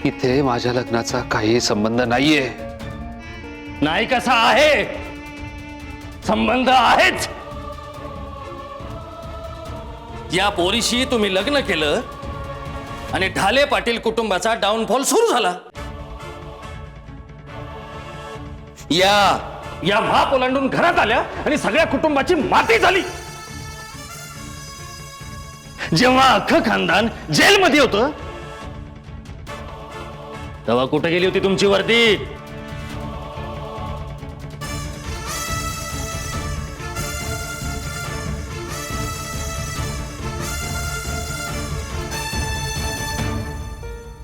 इथे माझ्या लग्नाचा काही संबंध नाहीये. नाही कसा आहे, संबंध आहेच. या पोरीशी तुम्ही लग्न केलं आणि ढाले पाटील कुटुंबाचा डाऊनफॉल सुरू झाला. या माप ओलांडून घरात आल्या आणि सगळ्या कुटुंबाची माती झाली. जेव्हा अख्खं खानदान जेलमध्ये होतं तेव्हा कुठे गेली होती तुमची वर्दी?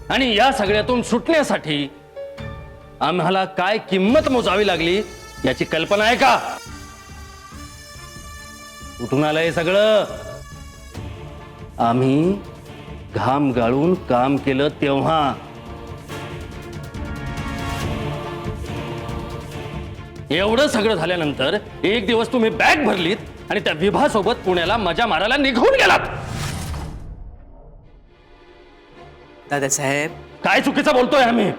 आणि या सगळ्यातून सुटण्यासाठी आम्हाला काय किंमत मोजावी लागली याची कल्पना आहे का? कुठून आलं हे सगळं? आम्ही घाम गाळून काम केलं तेव्हा. एवढं सगळं झाल्यानंतर एक दिवस तुम्ही बॅग भरलीत आणि त्या विभासोबत पुण्याला मजा मारायला निघून गेलात. दादासाहेब, काय चुकीचं बोलतोय आम्ही?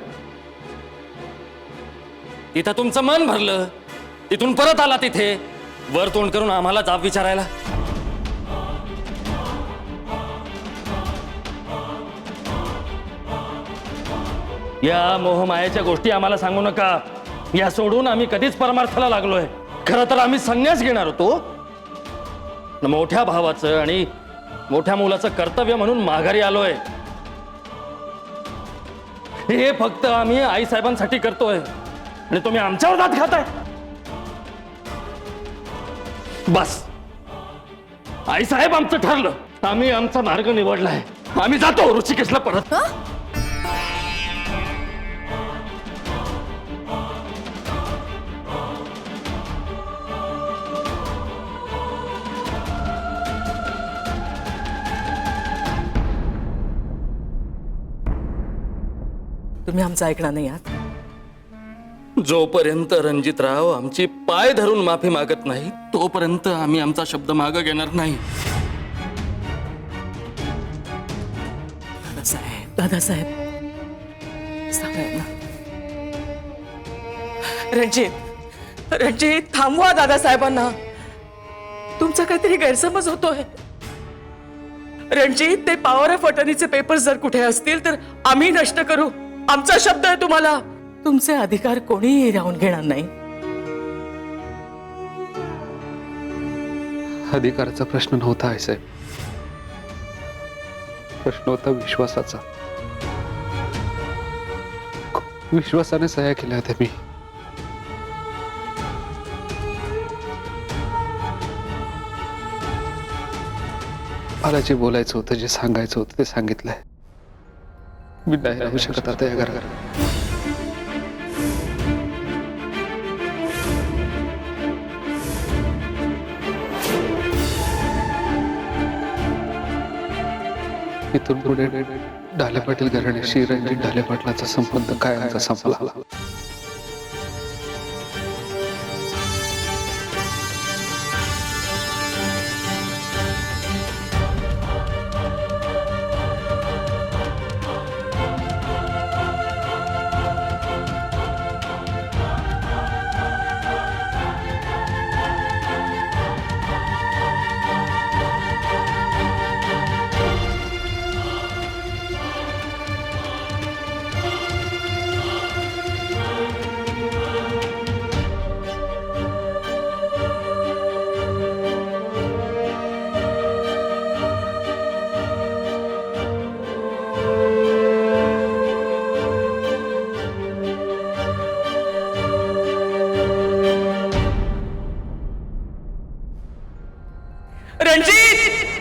तिथं तुमचं मन भरलं, तिथून परत आला तिथे वर तोंड करून आम्हाला जाब विचारायला. या मोहमायाच्या गोष्टी आम्हाला सांगू नका. या सोडून आम्ही कधीच परमार्थाला लागलोय. खरं तर आम्ही संन्यास घेणार होतो. मोठ्या भावाचं आणि मोठ्या मुलाचं कर्तव्य म्हणून माघारी आलोय. हे फक्त आम्ही आई साहेबांसाठी करतोय आणि तुम्ही आमच्यावर दात खाताय. बस, आई साहेब आमचं ठरलं. आम्ही आमचा मार्ग निवडलाय. आम्ही जातो ऋषिकेशला परत. तुम्ही आमचं ऐकणार नाही आहात. जोपर्यंत रणजितराव आमची पाय धरून माफी मागत नाही तोपर्यंत आम्ही आमचा शब्द मागे घेणार नाही. दादासाहेब सांगा ना. रणजित थांबवा दादासाहेबांना. तुमचा काहीतरी गैरसमज होतोय. रणजित, ते पॉवर ऑफ अटर्नीचे पेपर्स जर कुठे असतील तर आम्ही नष्ट करू. आमचा शब्द आहे तुम्हाला. तुमचे अधिकार कोणीही राहून घेणार नाही. अधिकाराचा प्रश्न नव्हता आई साहेब, प्रश्न होता विश्वासाचा. विश्वासाने सह्या केल्या होत्या मी. मला जे बोलायचं होतं, जे सांगायचं होतं ते सांगितलंय. मी नाही राहू शकत आता या घरात. इथून पुढे ढाले पाटील घराण्याशी रणजित ढाले पाटलाचा संबंध काय आमचा संपला. रणजित,